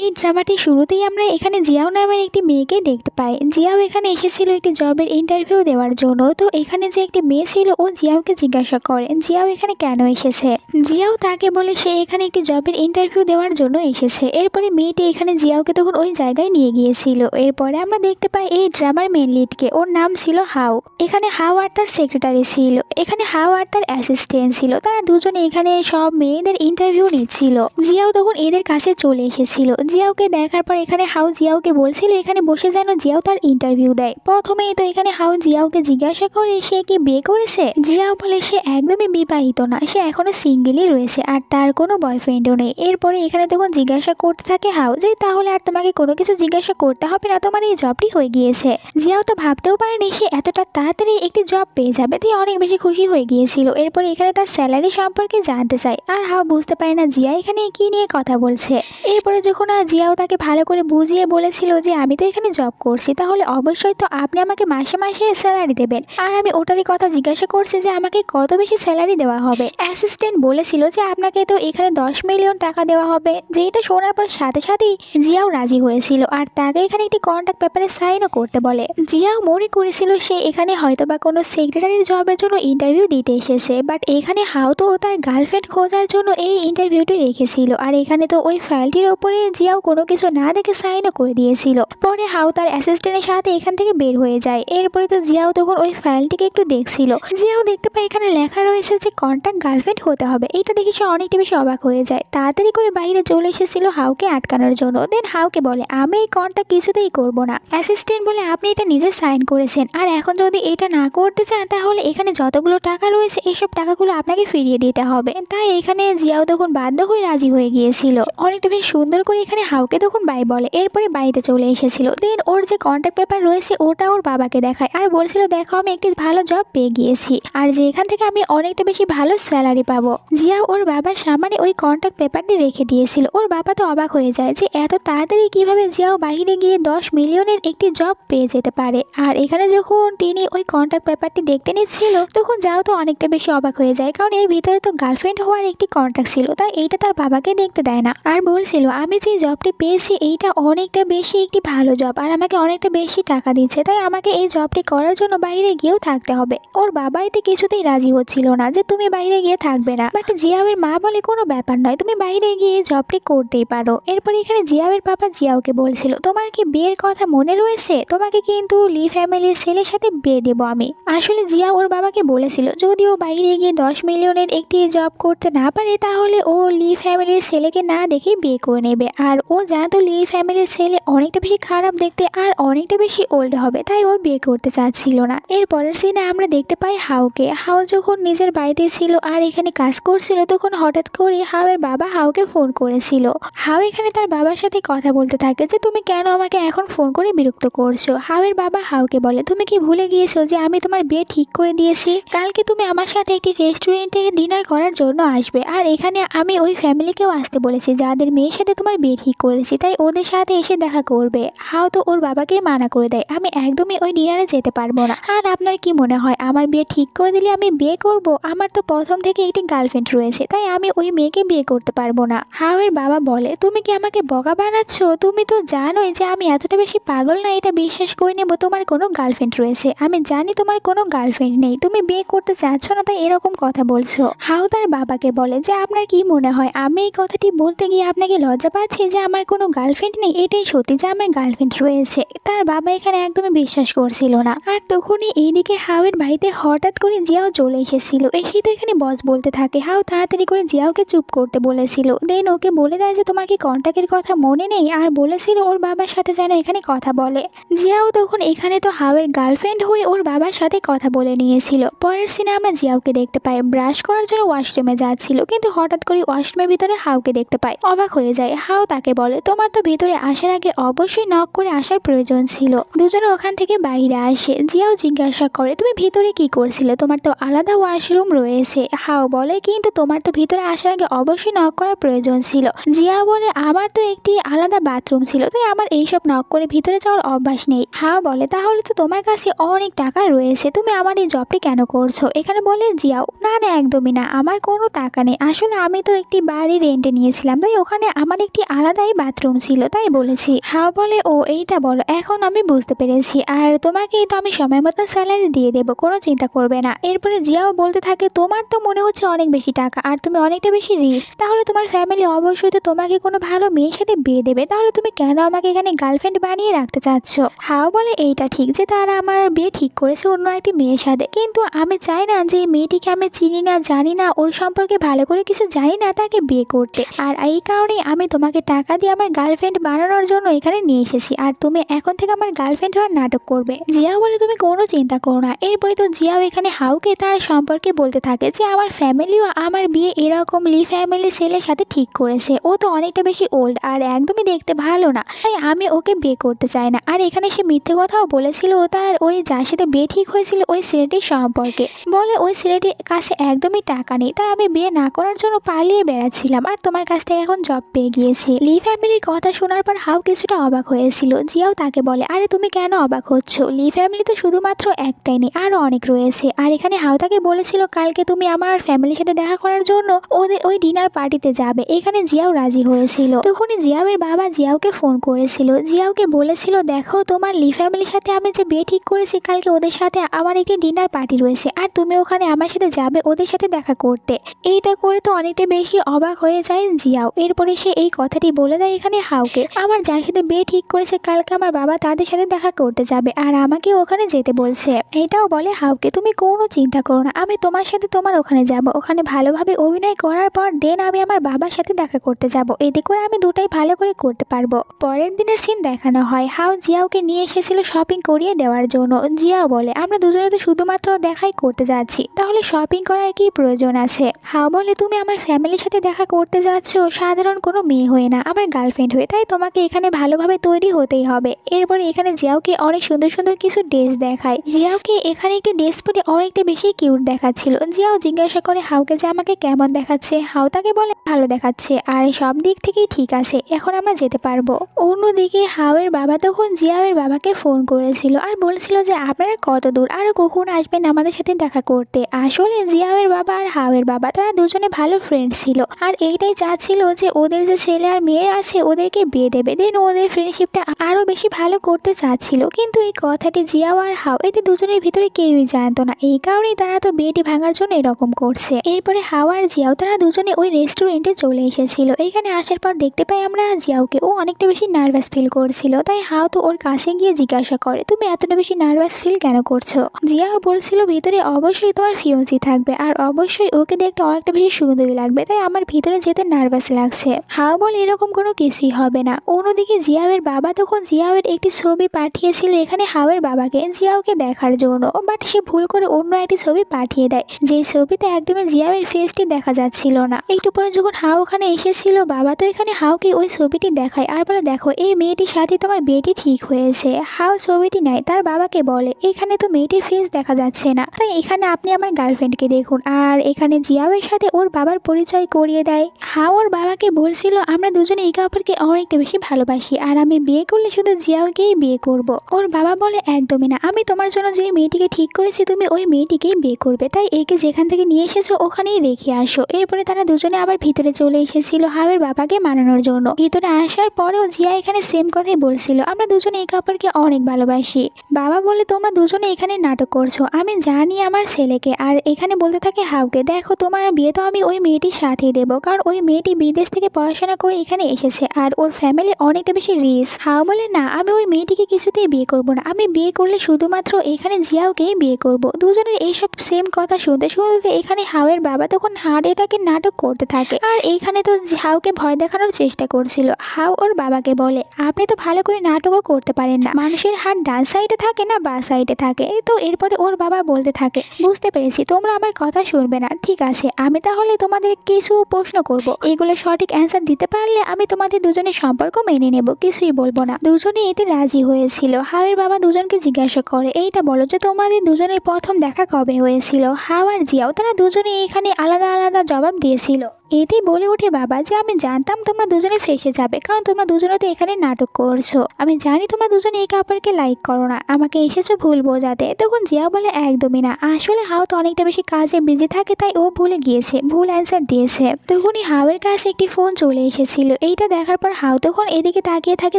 এই ড্রামাটির শুরুতেই আমরা এখানে জিয়াও নামের একটি মেয়েকে দেখতে পাই। জিয়াও এখানে এসেছিল একটি জবের ইন্টারভিউ দেওয়ার জন্য। তো এখানে যে একটি মেয়ে ছিল ও জিয়াওকে জিজ্ঞাসা করে জিয়াও এখানে কেন এসেছে। জিয়াও তাকে বলে সে এখানে একটি জবের ইন্টারভিউ দেওয়ার জন্য এসেছে। এরপরে মেয়েটি এখানে জিয়াওকে তখন ওই জায়গায় নিয়ে গিয়েছিল। এরপরে আমরা দেখতে পাই এই ড্রামার মেন লিডকে, ওর নাম ছিল হাও। এখানে হাও আর তার সেক্রেটারি ছিল, এখানে হাও আর তার অ্যাসিস্ট্যান্ট ছিল। তারা দুজনে এখানে সব মেয়েদের ইন্টারভিউ নিচ্ছিল। জিয়াও তখন এদের কাছে চলে এসেছিল। জিয়াওকে দেখার পর এখানে হাও জিয়াওকে বলছিল এখানে বসে যেন জিয়াও তার ইন্টারভিউ দেয়। প্রথমেই তো এখানে হাও জিয়াওকে জিজ্ঞাসা করে সে কি বিয়ে করেছে। জিয়াও বলে সে একদমই বিবাহিত না, সে এখনো সিঙ্গেলই রয়েছে আর তার কোনো বয়ফ্রেন্ডও নেই। এরপরে এখানে তখন জিজ্ঞাসা করতে থাকে হাও যে তাহলে আর তোমাকে কোনো কিছু জিজ্ঞাসা করতে হবে না, তোমার এই জবটি হয়ে গিয়েছে। জিয়াও তো ভাবতেও পারেনি সে এতটা তাড়াতাড়ি একটি জব পেয়ে যাবে, তাই অনেক বেশি খুশি হয়ে গিয়েছিল। এরপরে এখানে তার স্যালারি সম্পর্কে জানতে চায় আর হাও বুঝতে পারে না জিয়া এখানে কি নিয়ে কথা বলছে। এরপরে যখন জিয়াও তাকে ভালো করে বুঝিয়ে বলেছিল যে আমি তো এখানে জব করছি, তাহলে অবশ্যই তো আপনি আমাকে মাসে মাসে স্যালারি দেবেন, আর আমি ওটারই কথা জিজ্ঞাসা করছি যে আমাকে কত বেশি স্যালারি দেওয়া হবে। অ্যাসিস্ট্যান্ট বলেছিল যে আপনাকে তো এখানে 10 মিলিয়ন টাকা দেওয়া হবে, যেটা শোনার পর সাথে সাথেই জিয়াও রাজি হয়েছিল আর তাকে এখানে একটি কন্ট্রাক্ট পেপারে সাইনও করতে বলে। জিয়াও মনে করেছিল সে এখানে হয়তো বা কোনো সেক্রেটারির জবের জন্য ইন্টারভিউ দিতে এসেছে, বাট এখানে হাও তো তার গার্লফ্রেন্ড খোঁজার জন্য এই ইন্টারভিউটি রেখেছিল। আর এখানে তো ওই ফাইলটির ওপরে জিয়াও কোনো কিছু না দেখে সাইনও করে দিয়েছিল। পরে হাও তার অ্যাসিস্ট্যান্টের সাথে এখান থেকে বের হয়ে যায়। এরপরে তো জিয়াও তখন ওই ফাইলটিকে একটু দেখছিল। জিয়াও দেখতে পায় এখানে লেখা রয়েছে যে কন্ট্যাক্ট গার্লফ্রেন্ড হতে হবে। এটা দেখে সে অনেকটা বেশি অবাক হয়ে যায়, তাড়াতাড়ি করে বাইরে চলে এসেছিল হাওকে আটকানোর জন্য। দেন হাওকে বলে আমি এই কন্ট্যাক্ট কিছুতেই করব না। অ্যাসিস্ট্যান্ট বলে আপনি এটা নিজে সাইন করেছেন, আর এখন যদি এটা না করতে চান তাহলে এখানে যতগুলো টাকা রয়েছে এসব টাকাগুলো আপনাকে ফিরিয়ে দিতে হবে। তাই এখানে জিয়াও তখন বাধ্য হয়ে রাজি হয়ে গিয়েছিল। অনেকটা বেশ সুন্দর করে এখানে হাওকে তখন বাই বলে। এরপরে বাড়িতে চলে এসেছিল। দেন ওর যে কন্ট্যাক্ট পেপার রয়েছে ওটা ওর বাবাকে দেখায় আর বলছিল দেখো আমি একটি ভালো জব পেয়ে গিয়েছি, আর যে এখান থেকে আমি অনেকটা বেশি ভালো স্যালারি পাবো। জিয়া ওর বাবার সামনে ওই কন্ট্যাক্ট পেপারটি রেখে দিয়েছিল। ওর বাবা তো অবাক হয়ে যায় যে এত তাড়াতাড়ি কিভাবে জিয়াও বাইরে গিয়ে 10 মিলিয়নের একটি জব পেয়ে যেতে পারে। আর এখানে যখন তিনি ওই কন্ট্যাক্ট পেপারটি দেখতে নিচ্ছিল তখন যাও তো অনেকটা বেশি অবাক হয়ে যায়, কারণ এর ভিতরে তো গার্লফ্রেন্ড হওয়ার একটি কন্ট্যাক্ট ছিল, তাই এইটা তার বাবাকে দেখতে দেয় না। আর বলছিল আমি যে জবটি পেয়েছি এইটা অনেকটা বেশি একটি ভালো জব আর আমাকে অনেকটা বেশি টাকা দিচ্ছে, তাই আমাকে এই জবটি করার জন্য বাইরে গিয়েও থাকতে হবে। ওর বাবা এতে কিছুতেই রাজি হচ্ছিল না যে তুমি বাইরে গিয়ে থাকবে না, বাট জিয়াওয়ের মা বলে কোনো ব্যাপার নয়, তুমি বাইরে গিয়ে এই জবটি করতেই পারো। এরপর এখানে জিয়াওয়ের পাপা জিয়াওকে বলছিল তোমার কি বিয়ের কথা মনে রয়েছে, তোমাকে কিন্তু লি ফ্যামিলির ছেলের সাথে বিয়ে দেবো আমি। আসলে জিয়া ওর বাবাকে বলেছিল যদি ও বাইরে গিয়ে 10 মিলিয়নের একটি জব করতে না পারে তাহলে ও লি ফ্যামিলির ছেলেকে না দেখে বিয়ে করে নেবে। আর ও জানতো লি ফ্যামিলির ছেলে অনেকটা বেশি খারাপ দেখতে আর অনেকটা বেশি ওল্ড হবে, তাই ও বিয়ে করতে চাচ্ছিল না। এরপরের সিনে আমরা দেখতে পাই হাওকে। হাও যখন নিজের বাড়িতে ছিল আর এখানে কাজ করছিল তখন হঠাৎ করে হাওয়ের বাবা হাওকে ফোন করেছিল। হাও এখানে তার বাবার সাথে কথা বলতে থাকে যে তুমি কেন আমাকে এখন ফোন করে বিরক্ত করছো। হাওয়ের বাবা হাওকে বলে তুমি কি ভুলে গিয়েছো যে আমি তোমার বিয়ে ঠিক করে দিয়েছি, কালকে তুমি আমার সাথে একটি রেস্টুরেন্টে ডিনার করার জন্য আসবে, আর এখানে আমি ওই ফ্যামিলিকেও আসতে বলেছি যাদের মেয়ের সাথে তোমার বিয়ে ঠিক করেছি, তাই ওদের সাথে এসে দেখা করবে। হাও তো ওর বাবাকে মানা করে দেয় আমি একদমই ওই ডিনারে যেতে পারবো না। আর আপনার কি মনে হয় আমার বিয়ে ঠিক করে দিলে আমি বিয়ে করব? আমার তো প্রথম থেকে একটি গার্লফ্রেন্ড রয়েছে, তাই আমি ওই মেয়েকে বিয়ে করতে পারবো না। হাওয়ের বাবা বলে তুমি কি আমাকে বকা বানাচ্ছ? তুমি তো জানোই যে আমি এতটা বেশি পাগল না এটা বিশ্বাস করে নেবো তোমার কোনো গার্লফ্রেন্ড রয়েছে। আমি জানি তোমার কোনো গার্লফ্রেন্ড নেই, তুমি বিয়ে করতে চাচ্ছ না, তাই এরকম কথা বলছো। হাও তার বাবাকে বলে যে আপনার কি মনে হয় আমি এই কথাটি বলতে গিয়ে আপনাকে লজ্জা পাচ্ছি যে আমার কোনো গার্লফ্রেন্ড নেই? এটাই সত্যি যে আমার গার্লফ্রেন্ড রয়েছে। তার বাবা এখানে একদমই বিশ্বাস করছিল না। আর তখনই এইদিকে হাওয়ের বাড়িতে হঠাৎ করে জিয়াও চলে এসেছিল। এসেই তো এখানে বস বলতে থাকে হাও তাড়াতাড়ি করে জিয়াওকে চুপ করতে বলেছিল। দেন ওকে বলে দেয় যে তোমার কি কন্ট্যাক্টের কথা মনে নেই, আর বলেছিল ওর বাবার সাথে যেন এখানে কথা বলে। জিয়াও তখন এখানে তো হাওয়ের গার্লফ্রেন্ড হয়ে ওর বাবার সাথে কথা বলে নিয়েছিল। পরের সিনে আমরা জিয়াওকে দেখতে পাই ব্রাশ করার জন্য ওয়াশরুমে যাচ্ছিল, কিন্তু হঠাৎ করে ওয়াশরুমের ভিতরে হাওকে দেখতে পায়। অবাক হয়ে যায়। হাও তাকে বলে তোমার তো ভিতরে আসার আগে অবশ্যই নক করে আসার প্রয়োজন ছিল। দুজনে ওখান থেকে বাইরে আসে। জিয়াও জিজ্ঞাসা করে তুমি ভিতরে কি করছিলে, তোমার তো আলাদা ওয়াশরুম রয়েছে। হাও বলে কিন্তু তোমার তো ভিতরে আসার আগে অবশ্যই নক করার প্রয়োজন ছিল। জিয়া বলে আমার তো একটি আলাদা বাথরুম ছিল, তাই আমার এইসব নক করে ভিতরে যাওয়ার অভ্যাস নেই। হাও বলে তাহলে তো তোমার কাছে অনেক টাকা রয়েছে, তুমি আমার এই জবটি কেন করছো? এখানে বলে জিয়াও না না একদমই না, আমার কোনো টাকা নেই, আসলে আমি তো একটি বাড়ি রেন্টে নিয়েছিলাম, তাই ওখানে আমার একটি আলাদাই বাথরুম ছিল তাই বলেছি। হাও বলে ও এইটা বলো, এখন আমি বুঝতে পেরেছি, আর তোমাকে তো আমি সময় মতো স্যালারি দিয়ে দেবো, কোনো চিন্তা করবে না। এরপরে জিয়াও বলতে থাকে তোমার তো মনে হচ্ছে অনেক বেশি টাকা আর তুমি অনেকটা বেশি রিচ, তাহলে তোমার ফ্যামিলি অবশ্যই তো তোমাকে কোনো ভালো মেয়ের সাথে বিয়ে দেবে, তাহলে তুমি কেন আমাকে এখানে গার্লফ্রেন্ড বানিয়ে রাখতে চাচ্ছ? হাও বলে এইটা ঠিক যে তারা আমার বিয়ে ঠিক করেছে অন্য একটি মেয়ের সাথে, কিন্তু আমি চাই না যে মেয়েটিকে আমি চিনি না জানি না ওর সম্পর্কে ভালো করে কিছু জানি না তাকে বিয়ে করতে, আর এই কারণেই আমি তোমাকে টাকা দিয়ে আমার গার্লফ্রেন্ড বানানোর জন্য এখানে নিয়ে এসেছি, আর তুমি এখন থেকে আমার গার্লফ্রেন্ড হওয়ার নাটক করবে। জিয়াও বলে তুমি কোনো চিন্তা করো না। এরপরে তো জিয়াও এখানে হাউকে তার সম্পর্কে বলতে থাকে যে আমার ফ্যামিলিও আমার বিয়ে এরকম লি ফ্যামিলি ছেলের সাথে ঠিক করেছে, ও তো অনেকটা বেশি ওল্ড আর একদমই দেখতে ভালো না, তাই আমি ওকে বিয়ে করতে চাই না। আর এখানে সে মিথ্যে কথাও বলেছিল তার ওই যার সাথে বিয়ে ঠিক হয়েছিল ওই ছেলেটির সম্পর্কে, বলে ওই ছেলেটির কাছে একদমই টাকা নেই, তাই আমি বিয়ে না করার জন্য পালিয়ে বেড়াচ্ছিলাম, আর তোমার কাছ থেকে এখন জব পেয়ে গিয়েছি। লি ফ্যামিলির কথা শোনার পর হাউ কিছুটা অবাক হয়েছিল। জিয়াও তাকে বলে আরে তুমি কেন অবাক হচ্ছ, লি ফ্যামিলি তো শুধুমাত্র একটাই নেই, আরো অনেক রয়েছে। আর এখানে হাউ তাকে বলেছিল কালকে তুমি আমার ফ্যামিলির সাথে দেখা করার জন্য ওদের ওই ডিনার পার্টিতে যাবে। এখানে জিয়াও রাজি হয়েছিল। তখনই জিয়াওয়ের বাবা জিয়াওকে ফোন করেছিল, জিয়াওকে বলেছিল দেখো তোমার লি ফ্যামিলির সাথে আমি যে বিয়ে ঠিক করেছি কালকে ওদের সাথে আমার একটি ডিনার পার্টি রয়েছে, আর তুমি ওখানে আমার সাথে যাবে ওদের সাথে দেখা করতে। এইটা করে তো অনেকটা বেশি অবাক হয়ে যায় জিয়াও। এরপরে সে এই কথাটি বলে দেয় এখানে হাউকে, আমার যার সাথে বিয়ে ঠিক করেছে কালকে আমার বাবা তাদের সাথে দেখা করতে যাবে আর আমাকে ওখানে যেতে বলছে। এটাও বলে হাউকে তুমি কোনো চিন্তা করো না, আমি তোমার সাথে তোমার ওখানে যাব, ওখানে ভালোভাবে অভিনয় করার পর দেন আমি আমার বাবার সাথে দেখা করতে যাব, এতে করে আমি দুটাই ভালো করে করতে পারবো। পরের দিনের সিন দেখানো হয় হাউ জিয়াওকে নিয়ে এসেছিল শপিং করিয়ে দেওয়ার জন্য। জিয়াও বলে আমরা দুজনে তো শুধুমাত্র দেখাই করতে যাচ্ছি, তাহলে শপিং করার কি প্রয়োজন আছে? হাউ বলে তুমি আমার ফ্যামিলির সাথে দেখা করতে যাচ্ছ সাধারণ কোনো মেয়ে হয়ে না, আমার গার্লফ্রেন্ড হয়ে, তাই তোমাকে এখানে ভালোভাবে তৈরি হতেই হবে। এরপরে এখানে জিয়াওকে অনেক সুন্দর সুন্দর কিছু ড্রেস দেখায়। জিয়াওকে এখানে একটি ড্রেস পরে অনেকটা বেশি কিউট দেখাচ্ছিল। জিয়াও জিজ্ঞাসা করে হাউকে যে আমাকে কেমন দেখাচ্ছে। হাউ তাকে বলে ভালো দেখাচ্ছে আর সব দিক থেকেই ঠিক আছে, এখন আমরা যেতে পারবো। অন্যদিকে হাউয়ের বাবা তখন জিয়াওয়ের বাবাকে ফোন করেছিল আর বলছিল যে আপনারা কত দূর আর কখন আসবেন আমাদের সাথে দেখা করতে। আসলে জিয়াওয়ের বাবা আর হাউয়ের বাবা তারা দুজনে ভালো ফ্রেন্ড ছিল, আর এইটাই চাচ্ছিল যে ওদের যে ছেলে আর মেয়ে আছে ওদেরকে বিয়ে দেবে, দেন ওদের ফ্রেন্ডশিপটা আরো বেশি ভালো করতে চাচ্ছিল। কিন্তু এই কথাটি জিয়াও আর হাউ এতে দুজনের ভিতরে কেউই জানতো না, এই কারণেই তারা তো বিয়েটি ভাঙার জন্য এরকম করছে। এরপরে হাউ আর জিয়াও তারা দুজনে ওই রেস্টুরেন্টে চলে এসেছিল। এখানে আসার পর দেখতে পাই আমরা জিয়াওকে, ও অনেকটা বেশি নার্ভাস ফিল করছিল, তাই হাউ তো ওর কাছে গিয়ে জিজ্ঞাসা করে তুমি এতটা বেশি নার্ভাস ফিল কেন করছো? জিয়াও বলছিল ভিতরে অবশ্যই তোমার ফিয়ন্সি থাকবে আর অবশ্যই ওকে দেখতে অনেকটা বেশি সুন্দরী লাগবে, তাই আমার ভিতরে যেতে নার্ভাস লাগছে। হাউ বলে এরকম কোনো কিছুই হবে না। অন্যদিকে জিয়াওয়ের বাবা তখন জিয়াওয়ের একটি ছবি পাঠিয়েছিল এখানে হাউয়ের বাবাকে জিয়াওকে দেখার জন্য, বাট সে ভুল করে অন্য একটি ছবি পাঠিয়ে দেয়, যে ছবিতে একদমই জিয়াওয়ের ফেসটি দেখা যাচ্ছিল না। একটু পরে যখন হাউ ওখানে এসেছিল বাবা তো এখানে হাউকে ওই ছবিটি দেখায় আর বলে দেখো এই মেয়েটির সাথে তোমার বিয়েটি ঠিক হয়েছে। হাউ ছবিটি নেয় তার বাবাকে বলে এখানে তো মেয়েটির ফেস দেখা যাচ্ছে না, তাই এখানে আপনি আমার গার্লফ্রেন্ডকে দেখুন। আর এখানে জিয়াওয়ের সাথে ওর বাবার পরিচয় করিয়ে দেয়। হাউ ওর বাবাকে বলছিল আমরা দুজনে একে অপরকে অনেকটা বেশি ভালোবাসি আর আমি বিয়ে করলে শুধু জিয়াওকেই বিয়ে করব। ওর বাবা বলে একদমই না, আমি তোমার জন্য যে মেয়েটিকে ঠিক করেছি তুমি ওই মেয়েটিকেই বিয়ে করবে, তাই একে যেখান থেকে নিয়ে এসেছো ওখানেই রেখে আসো। এরপরে তারা দুজনে আবার ভিতরে চলে এসেছিল হাউয়ের বাবাকে মানানোর জন্য। ভিতরে আসার পরেও জিয়া এখানে সেম কথাই বলছিল আমরা দুজনে একে অপরকে অনেক ভালোবাসি। বাবা বলে তোমরা দুজনে এখানে নাটক করছো, আমি জানি আমার ছেলেকে। আর এখানে বলতে থাকে হাউকে দেখো তোমার বিয়ে তো আমি ওই মেয়েটির সাথেই দেবো, কারণ ওই মেয়েটি বিদেশ থেকে পড়াশোনা করে এখানে এসেছে আর ওর ফ্যামিলি অনেকটা বেশি রিচ। হাউ বলে না আমি ওই মেয়েটিকে কিছুতেই বিয়ে করব না, আমি বিয়ে করলে শুধুমাত্র এখানে জিয়াওকেই বিয়ে করব। দুজনের এইসব সেম কথা শুনতে শুনতে এখানে হাউয়ের বাবা তখন হার্ট অ্যাটাকের নাটক করতে থাকে আর এইখানে তো হাউকে ভয় দেখানোর চেষ্টা করছিল। হাউ ওর বাবাকে বলে আপনি তো ভালো করে নাটকও করতে পারেন না, মানুষের হাত ডান সাইডে থাকে না বা সাইডে থাকে। তো এরপরে ওর বাবা বলতে থাকে বুঝতে পেরেছি তোমরা আমার কথা শুনবে না, ঠিক আছে আমি তাহলে তোমাদের কিছু প্রশ্ন করব, এগুলো সঠিক অ্যান্সার দিতে পারলে আমি তোমাদের দুজনের সম্পর্ক মেনে নেব, কিছুই বলবো না। দুজনে এতে রাজি হয়েছিল। হাউয়ের বাবা দুজনকে জিজ্ঞাসা করে এইটা বলো যে তোমাদের দুজনের প্রথম দেখা কবে হয়েছিল? হাউ আর জিয়াও তারা দুজনে এখানে আলাদা আলাদা জবাব দিয়েছিল। এতেই বলে ওঠে বাবা যে আমি জানতাম তোমরা দুজনে ফেসে যাবে, কারণ তোমরা দুজনে তো এখানে নাটক করছো। আমি জানি তোমরা দুজনে এই কাপড়কে লাইক করো না, আমাকে এসেছো ভুল বোঝাতে। তখন জিয়া বলে একদমই না, আসলে হাও তো অনেকটা বেশি কাজে বিজি থাকে, তাই ও ভুলে গিয়েছে, ভুল অ্যান্সার দিয়েছে। তখনই হাওয়ের কাছে একটি ফোন চলে এসেছিল। এইটা দেখার পর হাও তখন এদিকে তাকিয়ে থাকে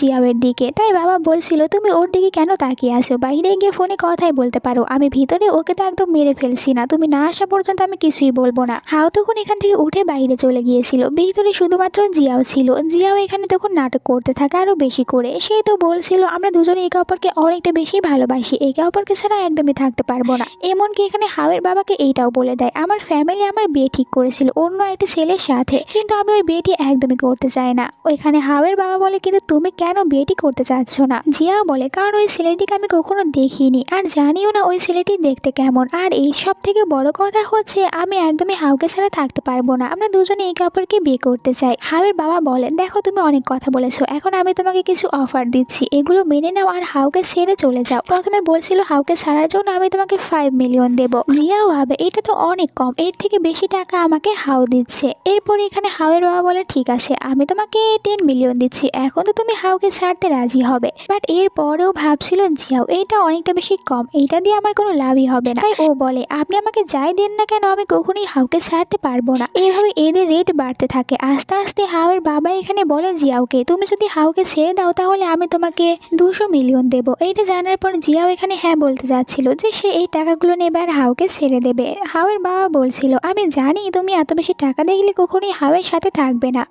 জিয়াওয়ের দিকে। তাই বাবা বলছিল তুমি ওর দিকে কেন তাকিয়ে আছো, বাইরে গিয়ে ফোনে কথাই বলতে পারো, আমি ভিতরে ওকে তো একদম মেরে ফেলছি না, তুমি না আসা পর্যন্ত আমি কিছুই বলবো না। হাও তখন এখান থেকে উঠে বাইরে চলে গিয়েছিল। ভিতরে শুধুমাত্র জিয়াও ছিল। জিয়াও এখানে তখন নাটক করতে থাকে আরো বেশি করে। সে তো বলছিল আমরা দুজনে একে অপরকে অনেকটা বেশি ভালোবাসি, একে অপরকে ছাড়া একদমই থাকতে পারবো না। এমনকি এখানে হাওয়ের বাবাকে এইটাও বলে দেয় আমার ফ্যামিলি আমার বিয়ে ঠিক করেছিল অন্য একটা ছেলের সাথে, কিন্তু আমি ওই বিয়েটি একদমই করতে চাই না। ওইখানে হাওয়ের বাবা বলে কিন্তু তুমি কেন বিয়েটি করতে চাচ্ছ না? জিয়াও বলে কারণ ওই ছেলেটিকে আমি কখনো দেখিনি আর জানিও না ওই ছেলেটি দেখতে কেমন, আর এই সব থেকে বড় কথা হচ্ছে আমি একদমই হাউকে ছাড়া থাকতে পারবো না, আমরা দুজনে একে অপরকে বিয়ে করতে চাই। হাওয়ের বাবা বলেন দেখো তুমি অনেক কথা বলেছো, এখন আমি তোমাকে কিছু অফার দিচ্ছি, এগুলো মেনে নাও আর হাউকে ছেড়ে চলে যাও। প্রথমে বলছিল হাউকে ছাড়ার জন্য আমি তোমাকে 5 মিলিয়ন দেবো। জিয়াও ভাবে এটা তো অনেক কম, এর থেকে বেশি টাকা আমাকে হাউ দিচ্ছে। এরপরে এখানে হাওয়ের বাবা বলে ঠিক আছে আমি তোমাকে 10 মিলিয়ন দিচ্ছি, এখন তো তুমি হাউকে ছাড়তে রাজি হবে। বাট এর পরেও ভাবছিল জিয়াও এটা অনেকটা বেশি কম, এইটা দিয়ে আমার কোনো লাভই হবে না। তাই ও বলে আপনি আমাকে যাই দেন না কেন আমি কখনোই হাউকে ছাড়তে পারবো না। এইভাবে এদের রেট বাড়তে থাকে। আস্তে আস্তে হাওয়ের বাবা এখানে বলে জিয়াওকে তুমি যদি হাউকে ছেড়ে দাও তাহলে আমি তোমাকে 200 মিলিয়ন দেবো। এইটা জানার পর জিয়াও এখানে হ্যাঁ বলতে যাচ্ছিল যে সে এই টাকাগুলো নেবে আর হাউকে ছেড়ে দেবে। হাওয়ের বাবা বলছিল আমি জানি তুমি এত বেশি টাকা দেখলে কখনোই হাওয়ের সাথে থাকবে না।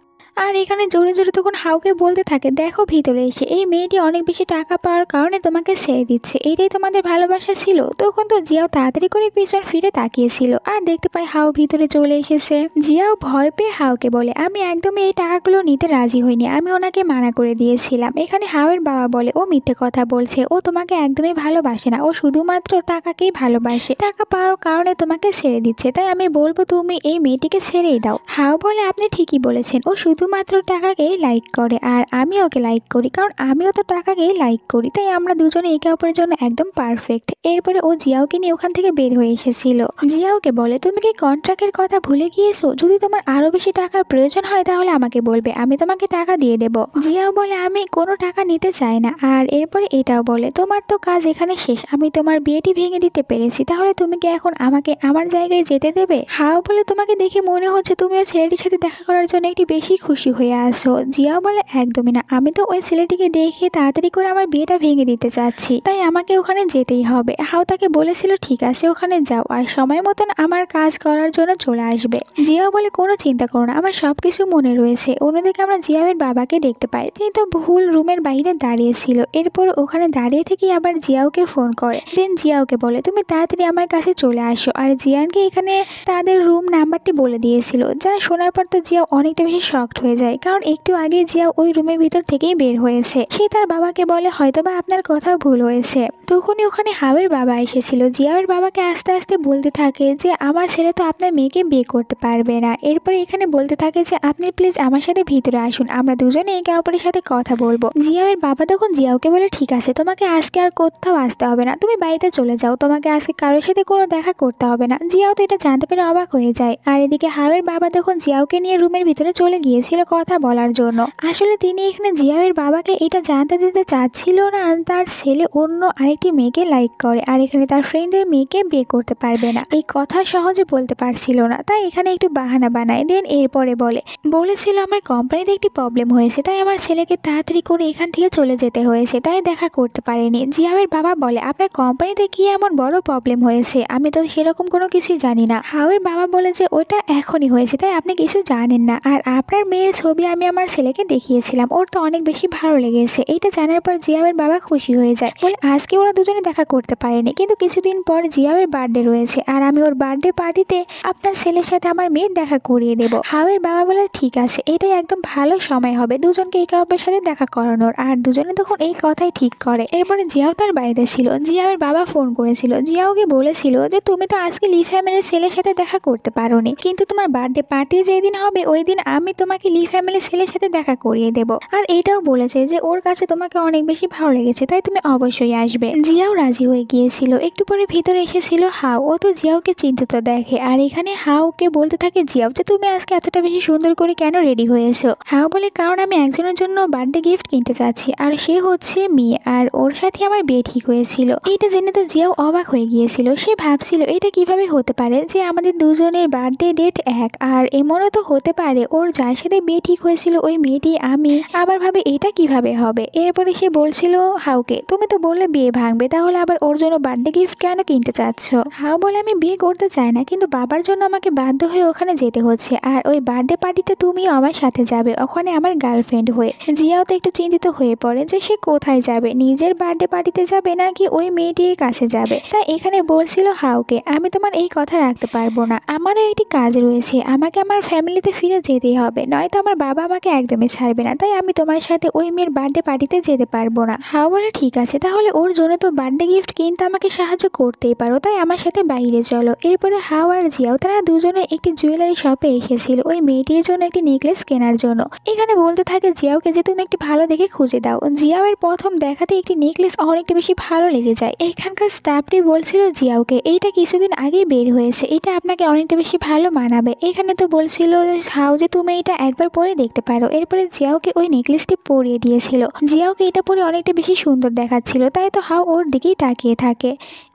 আর এখানে জোরে জোরে তখন হাউকে বলতে থাকে দেখো ভিতরে এসে এই মেয়েটি অনেক বেশি টাকা পাওয়ার কারণে তোমাকে ছেড়ে দিচ্ছে, এটাই তোমাদের ভালোবাসা ছিল? তখন তো জিয়াও তাড়াতাড়ি করে পিছন ফিরে তাকিয়েছিল আর দেখতে পায় হাউ ভিতরে চলে এসেছে। জিয়াও ভয় পেয়ে হাউকে বলে আমি একদমই এই টাকাগুলো নিতে রাজি হইনি, আমি ওনাকে মানা করে দিয়েছিলাম। এখানে হাউয়ের বাবা বলে ও মিথ্যে কথা বলছে, ও তোমাকে একদমই ভালোবাসে না, ও শুধুমাত্র টাকাকেই ভালোবাসে, টাকা পাওয়ার কারণে তোমাকে ছেড়ে দিচ্ছে, তাই আমি বলবো তুমি এই মেয়েটিকে ছেড়েই দাও। হাউ বলে আপনি ঠিকই বলেছেন, ও শুধুমাত্র টাকাকেই লাইক করে আর আমি ওকে লাইক করি, কারণ আমিও তো টাকাকেই লাইক করি, তাই আমরা দুজনে একে অপরের জন্য একদম পারফেক্ট। এরপরে ও জিয়াওকে নিয়ে ওখান থেকে বের হয়ে এসেছিল। জিয়াওকে বলে তুমি কি কন্ট্রাক্টের কথা ভুলে গিয়েছো? যদি তোমার আরো বেশি টাকার প্রয়োজন হয় তাহলে আমাকে বলবে, আমি তোমাকে টাকা দিয়ে দেবো। জিয়াও বলে আমি কোনো টাকা নিতে চাই না। আর এরপরে এটাও বলে তোমার তো কাজ এখানে শেষ, আমি তোমার বিয়েটি ভেঙে দিতে পেরেছি, তাহলে তুমি কি এখন আমাকে আমার জায়গায় যেতে দেবে? হাও বলে তোমাকে দেখে মনে হচ্ছে তুমি ওই ছেলেটির সাথে দেখা করার জন্য একটু বেশি খুশি হয়ে আসো। জিয়াও বলে একদমই না, আমি তো ওই ছেলেটিকে দেখে তাড়াতাড়ি করে আমার বিয়েটা ভেঙে দিতে চাচ্ছি, তাই আমাকে ওখানে যেতেই হবে। হাও তাকে বলেছিল ঠিক আছে ওখানে যাও আর সময় মতন আমার কাজ করার জন্য চলে আসবে। জিয়াও বলে কোনো চিন্তা করো না, আমার সবকিছু মনে রয়েছে। অন্যদিকে আমরা জিয়াওয়ের বাবাকে দেখতে পাই, তিনি তো ভুল রুমের বাইরে দাঁড়িয়েছিল। এরপর ওখানে দাঁড়িয়ে থেকেই আবার জিয়াওকে ফোন করে, দেন জিয়াওকে বলে তুমি তাড়াতাড়ি আমার কাছে চলে আসো। আর জিয়ানকে এখানে তাদের রুম নাম্বারটি বলে দিয়েছিল, যা শোনার পর তো জিয়াও অনেকটা বেশি শকড হয়ে যায়, কারণ একটু আগে জিয়া ওই রুমের ভিতর থেকেই বের হয়েছে। সে তার বাবাকে বলে হয়তোবা আপনার কথা ভুল হয়েছে। তখনই ওখানে হাওয়ের বাবা এসেছিল। জিয়াওয়ের বাবাকে আস্তে আস্তে বলতে থাকে যে আমার ছেলে তো আপনার মেয়েকে বিয়ে করতে পারবে না। এরপরে এখানে বলতে থাকে যে আপনি প্লিজ আমার সাথে ভিতরে আসুন, আমরা দুজনে একে অপরের সাথে কথা বলবো। জিয়াওয়ের বাবা তখন জিয়াওকে বলে ঠিক আছে তোমাকে আজকে আর কোথাও আসতে হবে না, তুমি বাড়িতে চলে যাও, তোমাকে আজকে কারোর সাথে কোনো দেখা করতে হবে না। জিয়াও তো এটা জানতে পেরে অবাক হয়ে যায়। আর এদিকে হাওয়ের বাবা তখন জিয়াওকে নিয়ে রুমের ভিতরে চলে গিয়েছিল কথা বলার জন্য। আসলে তিনি এখানে জিয়াওয়ের বাবাকে এটা জানতে দিতে চাচ্ছিল না তার ছেলে অন্য আরেকটি মেয়েকে লাইক করে আর এখানে তার ফ্রেন্ডের মেয়েকে বিয়ে করতে পারবে না, এই কথা সহজে বলতে পারছিল না, তাই এখানে একটু বাহানা বানায়। দেন এরপরে বলেছিল আমার কোম্পানিতে একটি প্রবলেম হয়েছে, তাই আমার ছেলেকে তাড়াতাড়ি করে এখান থেকে চলে যেতে হয়েছে, তাই দেখা করতে পারেনি। জিয়াওয়ের বাবা বলে আপনার কোম্পানিতে কি এমন বড় প্রবলেম হয়েছে? আমি তো সেরকম কোনো কিছুই জানি না। হাওয়ের বাবা বলে যে ওটা এখনই হয়েছে, তাই আপনি কিছু জানেন না, আর আপনার মেয়ের ছবি আমি আমার ছেলেকে দেখিয়েছিলাম, ওর তো অনেক বেশি ভালো লেগেছে। এইটা জানার পর জিয়াওয়ের বাবা খুশি হয়ে যায়, বলে আজকে ওরা দুজনে দেখা করতে পারেনি, কিন্তু কিছুদিন পর জিয়াওয়ের বার্থডে রয়েছে আর আমি ওর বার্থডে পার্টিতে আপনার ছেলের সাথে আমার মেয়ের দেখা করিয়ে দেবো। হাওয়ের বাবা বলে ঠিক আছে, এটাই একদম ভালো সময় হবে দুজনকে একে অপরের সাথে দেখা করানোর। আর দুজনে তখন এই কথাই ঠিক করে। এরপরে জিয়াও তার বাড়িতে ছিল। জিয়াওয়ের বাবা ফোন করেছিল, জিয়াওকে বলেছিল যে তুমি তো আজকে লি ফ্যামিলির ছেলের সাথে দেখা করতে পারোনি, কিন্তু তোমার বার্থডে পার্টি যেদিন হবে ওই দিন আমি তোমাকে লি ফ্যামিলির ছেলের সাথে দেখা করিয়ে দেব। আর এটাও বলেছে যে ওর কাছে তোমাকে অনেক বেশি ভালো লেগেছে, তাই তুমি অবশ্যই আসবে। জিয়াও রাজি হয়ে গিয়েছিল। একটু পরে ভিতরে এসেছিল হাও। ও তো জিয়াওকে চিন্তিত দেখে, আর এখানে হাওকে বলতে থাকে জিয়াও যে তুমি আজকে এতটা বেশি সুন্দর করে কেন রেডি হয়েছো। হাও বলে কারণ আমি একজনের জন্য বার্থডে গিফট কিনতে চাচ্ছি, আর সে হচ্ছে মেয়ে, আর ওর সাথে আমার বিয়ে ঠিক হয়েছিল। এইটা জেনে তো জিয়াও অবাক হয়ে গিয়েছিল। সে ভাবছিল এটা কিভাবে হতে পারে যে আমাদের দুজনের বার্থডে ডেট এক, আর এমনও তো হতে পারে ওর যার সাথে বিয়ে ঠিক হয়েছিল ওই মেয়েটি আমি। আবার ভাবে এটা কিভাবে হবে। এরপরে সে বলছিল হাউকে তুমি তো বললে বিয়ে ভাঙবে, তাহলে আবার ওর জন্য বার্থডে গিফট কেন কিনতে চাচ্ছ। হাউ বলে আমি বিয়ে করতে চাই না, কিন্তু বাবার জন্য আমাকে বাধ্য হয়ে ওখানে যেতে হচ্ছে, আর ওই বার্থডে পার্টিতে তুমিও আমার সাথে যাবে, ওখানে আমার গার্লফ্রেন্ড হয়ে। জিয়াও তো একটু চিন্তিত হয়ে পড়ে যে সে কোথায় যাবে, নিজের বার্থডে পার্টিতে যাবে নাকি ওই মেয়েটির কাছে যাবে। তাই এখানে বলছিল হাউকে আমি তোমার এই কথা রাখতে পারবো না, আমারও একটি কাজ রয়েছে, আমাকে আমার ফ্যামিলিতে ফিরে যেতেই হবে, নয়তো আমার বাবা আমাকে একদমই ছাড়বে না, তাই আমি তোমার সাথে ওই মেয়ের বার্থডে পার্টিতে যেতে পারবো না। হাউ বলে ঠিক আছে, তাহলে ওর জন্য তো বার্থডে গিফট কিনতে আমাকে সাহায্য করতেই পারো, তাই আমার সাথে বাইরে চলো। এরপরে হাউ আর জিয়াও তারা দুজনে একটি জুয়েলারি শপে এসেছিল ওই মেয়েটির জন্য একটি নেকলেস কেনার জন্য। এখানে বলতে থাকে জিয়াওকে যে তুমি একটি ভালো দেখে খুঁজে দাও। জিয়াও এর প্রথম দেখাতে একটি নেকলেস অনেকটা বেশি ভালো লেগে যায়। এখানকার স্টাফটি বলছিল জিয়াওকে এইটা কিছুদিন আগেই বের হয়েছে, এটা আপনাকে অনেকটা বেশি ভালো মানাবে। এখানে তো বলছিল হাউ যে তুমি এটা একবার পরে দেখতে পারো। এরপরে জিয়াওকে ওই নেকলেসটি পরিয়ে দিয়েছিল। জিয়াওকে এটা পরে অনেকটা বেশি সুন্দর দেখাচ্ছিল, তাই তো হাউ ওর দিকেই তাকিয়ে থাকে।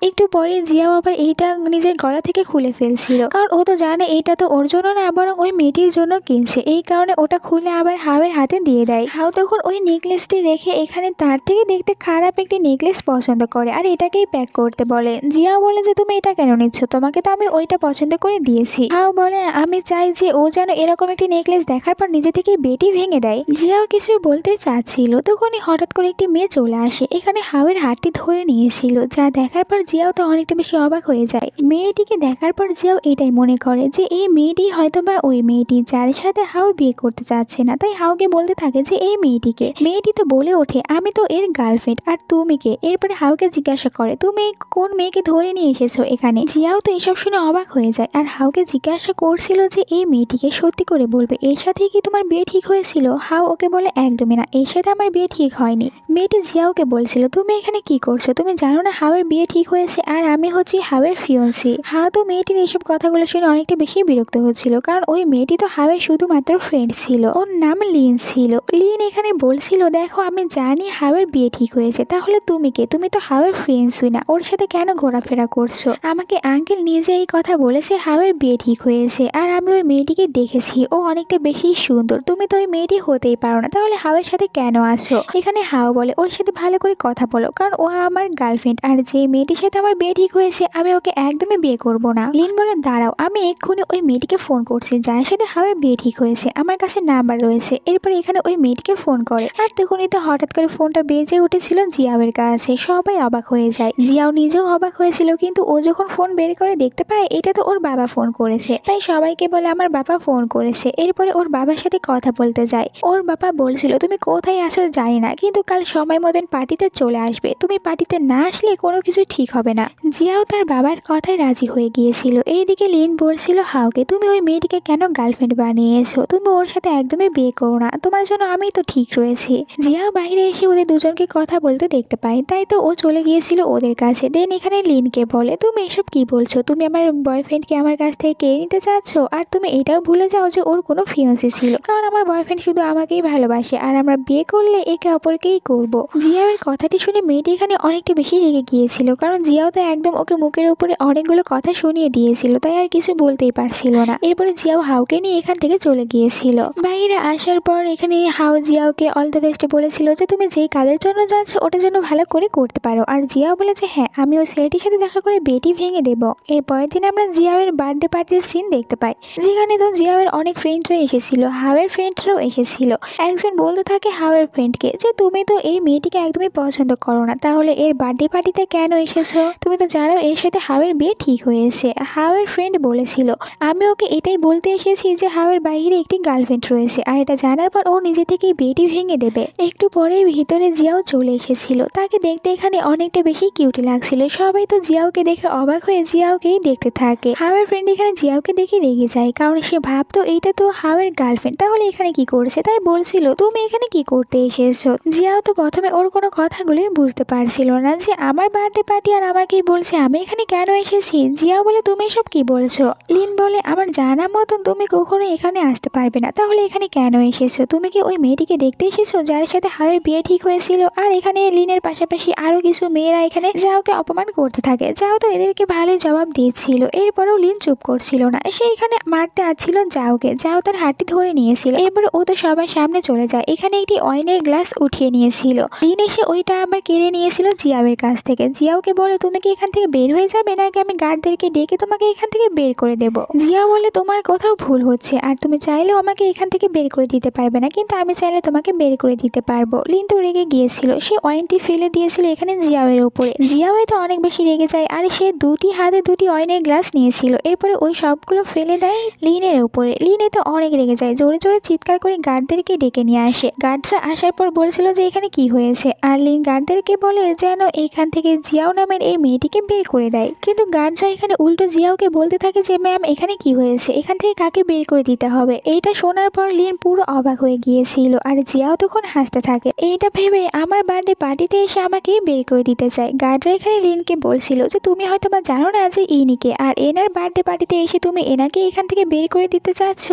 একটু পরে জিয়াও আবার এইটা নিজের গলা থেকে খুলে ফেলছিল, কারণ ও তো জানে এইটা তো ওর জন্য না, বরং ওই মেয়েটির জন্য কিনছে। এই কারণে ওটা খুলে আবার হাউয়ের হাতে দিয়ে দেয়। হাউ তখন ওই নেকলেসটি রেখে এখানে তার থেকে দেখতে খারাপ একটি নেকলেস পছন্দ করে, আর এটাকেই প্যাক করতে বলে। জিয়াও বলে যে তুমি এটা কেন নিচ্ছ, তোমাকে তো আমি ওইটা পছন্দ করে দিয়েছি। হাউ বলে আমি চাই যে ও যেন এরকম একটি নেকলেস দেখার পর নিজে থেকে বেটি ভেঙে দেয়। জিয়াও কিছুই বলতে চাচ্ছিল, তখনই হঠাৎ করে একটি মেয়ে চলে আসে। এখানে হাউয়ের হাতটি ধরে নিয়েছিল, যা দেখার পর জিয়াও তো অনেকটা বেশি অবাক হয়ে যায়। মেয়েটিকে দেখার পর জিয়াও এটাই মনে করে যে এই মেয়েটি হয়তো বা ওই মেয়েটি যার সাথে হাউ বিয়ে করতে চাচ্ছে না। তাই হাউকে বলতে থাকে যে এই মেয়েটিকে। মেয়েটি তো বলে ওঠে আমি তো এর গার্লফ্রেন্ড, আর তুমি কে। এরপরে হাউকে জিজ্ঞাসা করে তুমি কোন মেয়েকে ধরে নিয়ে এসেছো এখানে। জিয়াও তো এসব শুনে অবাক হয়ে যায়, আর হাউকে জিজ্ঞাসা করছিল যে এই মেয়েটিকে সত্যি করে বলবে এর সাথে কি তোমার বিয়ে ঠিক হয়েছিল। হাউ ওকে বলে একদমই না, এর সাথে আমার বিয়ে ঠিক হয়নি। মেয়েটি জিয়াওকে বলছিল তুমি এখানে কি করছো, তুমি জানো না হাউয়ের বিয়ে ঠিক হয়েছে, আর আমি হচ্ছি হাউয়ের ফিয়ন্সি। হাউ তো মেয়েটির এইসব কথাগুলো শুনে অনেকটা বেশি বিরক্ত হচ্ছিল, কারণ ওই মেয়েটি তো হাউয়ের শুধুমাত্র ফ্রেন্ড ছিল, ওর নাম লিন ছিল। লিন এখানে বলছিল দেখো আমি জানি হাউয়ের বিয়ে ঠিক হয়েছে, তাহলে তুমি কে, তুমি তো হাউয়ের ফ্রেন্ডসই না, ওর সাথে কেন ঘোরাফেরা করছো। আমাকে আঙ্কেল নিজে এই কথা বলেছে হাউয়ের বিয়ে ঠিক হয়েছে, আর আমি ওই মেয়েটিকে দেখেছি, ও অনেকটা বেশি সুন্দর, তুমি তো ওই মেয়েটি হতেই পারো না, তাহলে হাউয়ের সাথে কেন আসো। এখানে হাউ বলে ওর সাথে ভালো করে কথা বলো, কারণ ও আমার গার্লফ্রেন্ড, আর যে মেয়েটির সাথে আমার বিয়ে ঠিক হয়েছে আমি ওকে একদমই বিয়ে করব না। লিন বলে দাঁড়াও, আমি এক্ষুনি ওই মেয়েটিকে ফোন করছি যার সাথে হাউয়ের বিয়ে ঠিক হয়েছে, আমার কাছে নাম্বার রয়েছে। এরপরে এখানে ওই মেয়েটিকে ফোন করে, আর তখনই তো হঠাৎ করে ফোনটা বেজে উঠেছিল জিয়াওয়ের কাছে। সবাই অবাক হয়ে যায়, জিয়াও নিজেও অবাক হয়েছিল, কিন্তু ও যখন ফোন বের করে দেখতে পায় এটা তো ওর বাবা ফোন করেছে, তাই সবাইকে বলে আমার বাবা ফোন করেছে। এরপরে ওর বাবার সাথে কথা বলতে যায়। ওর বাবা বলছিল তুমি কোথায় আসো জানি না, কিন্তু কাল সময় মতন পার্টিতে চলে আসবে, তুমি পার্টিতে না আসলে কোনো কিছু ঠিক হবে না। জিয়াও তার বাবার কথায় রাজি হয়ে গিয়েছিল। এইদিকে লিন বলছিল হাউকে তুমি ওই মেয়েটিকে কেন গার্লফ্রেন্ড বানিয়েছো, তুমি ওর সাথে একদমই বিয়ে করো না, তোমার জন্য আমি তো ঠিক রয়েছি। জিয়াও বাইরে এসে ওদের দুজনকে কথা বলতে দেখতে পায়, তাই তো ও চলে গিয়েছিল ওদের কাছে। দেন এখানে লিনকে বলে তুমি এসব কি বলছো, তুমি আমার বয়ফ্রেন্ডকে আমার কাছ থেকে কেড়ে নিতে চাচ্ছ, আর তুমি এটাও ভুলে যাও যে ওর কোনো ফিয়ান্সি ছিল, কারণ আমার বয়ফ্রেন্ড শুধু আমাকেই ভালোবাসে, আর আমরা বিয়ে করলে একে অপরকেই করব। জিয়াওয়ের কথাটি শুনে মেয়েটি এখানে অনেকটা বেশি রেগে গিয়েছিল, কারণ জিয়াও তো একদম ওকে মুখের উপরে অনেকগুলো কথা শুনিয়ে দিয়েছিল, তাই আর কিছু বলতেই পারছিল না। এরপরে জিয়াও হাউকে নিয়ে এখান থেকে চলে গিয়েছিল। বাইরে আসার পর এখানে হাউ জিয়াওকে অল দ্য বেস্ট বলেছিল যে তুমি যেই কাজের জন্য যাচ্ছ ওটা যেন ভালো করে করতে পারো, আর জিয়াও বলেছে হ্যাঁ আমি ওই ছেলেটির সাথে দেখা করে বেটি ভেঙে দেব। এরপরের দিন আমরা জিয়াওয়ের বার্থডে পার্টির সিন দেখতে পাই, যেখানে তো জিয়াওয়ের অনেক ফ্রেন্ডরা এসেছিল, হাওয়ের ফ্রেন্ডরাও এসেছিল। একজন বলতে থাকে হাওয়ের ফ্রেন্ডকে যে তুমি তো এই মেয়েটিকে একদমই পছন্দ করো না, তাহলে এর বার্থডে পার্টিতে কেন এসেছো, তুমি তো জানো এর সাথে হাওয়ের বিয়ে ঠিক হয়েছে। হাওয়ের ফ্রেন্ড বলেছিল আমি ওকে এটাই বলতে এসেছি যে হাওয়ের বাইরে একটি গার্লফ্রেন্ড রয়েছে, আর এটা জানার পর ও নিজে থেকেই বিয়েটি ভেঙে দেবে। একটু পরেই ভিতরে জিয়াও চলে এসেছিল, তাকে দেখতে এখানে অনেকটা বেশি কিউটি লাগছিল। সবাই তো জিয়াওকে দেখে অবাক হয়ে জিয়াওকেই দেখতে থাকে। হাওয়ের ফ্রেন্ড এখানে জিয়াওকে দেখে রেগে যায়, কারণ সে ভাবতো এইটা তো হাওয়ের গার্লফ্রেন্ড তাহলে এখানে কি করছে, তাই বলছিল তুমি এখানে কি করতে এসেছো। জিয়াও তো প্রথমে ওর কোনো কথাগুলি বুঝতে পারছিল না যে আমার বার্থডে পার্টি আর আমাকেই বলছে আমি এখানে কেন এসেছি। জিয়াও বলে তুমি এসব কি বলছো। লিন বলে আমার জানা মতন তুমি কখনো এখানে আসতে পারবে না, তাহলে এখানে কেন এসেছো, তুমি কি ওই মেয়েটিকে দেখতে এসেছো যার সাথে হাওয়ের বিয়ে ঠিক হয়েছিল। আর এখানে লিনের পাশাপাশি আরো কিছু মেয়েরা এখানে যাওকে অপমান করতে থাকে। যাও তো এদেরকে ভালোই জবাব দিয়েছিল, এরপরেও লিন চুপ করছিল না, সে এখানে মারতে আসছিল যাওকে। যাও তার হাতটি ধরে নিয়েছিল, এরপরে ও তো সবার সামনে চলে যায়। এখানে একটি ওয়াইনের গ্লাস উঠিয়ে নিয়েছিল, লিন এসে ওইটা আবার কেড়ে নিয়েছিল জিয়াওয়ের কাছ থেকে। জিয়াওকে বলে তুমি কি এখান থেকে বের হয়ে যাবে নাকি আমি গার্ডদেরকে ডেকে তোমাকে এখান থেকে বের করে দেব। জিয়া বলে তোমার কোথাও ভুল হচ্ছে, আর তুমি চাইলেও আমাকে এখান থেকে বের করে দিতে পারবে না, কিন্তু আমি চাইলে তোমাকে বের করে দিতে পারবো। লিন তো রেগে গিয়েছিল, সে ওয়াইনটি ফেলে দিয়েছিল এখানে জিয়াওয়ের উপরে। জিয়াও তো অনেক বেশি রেগে যায়, আর সে দুটি হাতে দুটি ওয়াইনের গ্লাস নিয়েছিল, এরপরে ওই সবগুলো ফেলে দেয় লিনের উপরে। লিন তো অনেক রেগে যায়, জোরে জোরে চিৎকার করে গার্ডদেরকে ডেকে নিয়ে আসে। গার্ডরা আসার পর বলছিল যে এখানে কি হয়েছে, আর লিন গার্ডদেরকে বলে যেন এখান থেকে জিয়াও নামের এই মেয়েটিকে বের করে দেয়। কিন্তু গার্ডরা এখানে উল্টো জিয়াওকে বলতে থাকে যে ম্যাম এখানে কি হয়েছে, এখান থেকে কাকে বের করে দিতে হবে। এইটা শোনার পর লিন পুরো অবাক হয়ে গিয়েছিল, আর জিয়াও তখন হাসতে থাকে। এইটা ভেবে আমার বার্থডে পার্টিতে এসে আমাকে বের করে দিতে চায়। গার্ডরা এখানে লিনকে বলছিল যে তুমি হয়তো বা জানো না যে ইনিকে, আর এনার বার্থডে পার্টিতে এসে তুমি এনাকে এখান থেকে বের করে দিতে চাচ্ছ।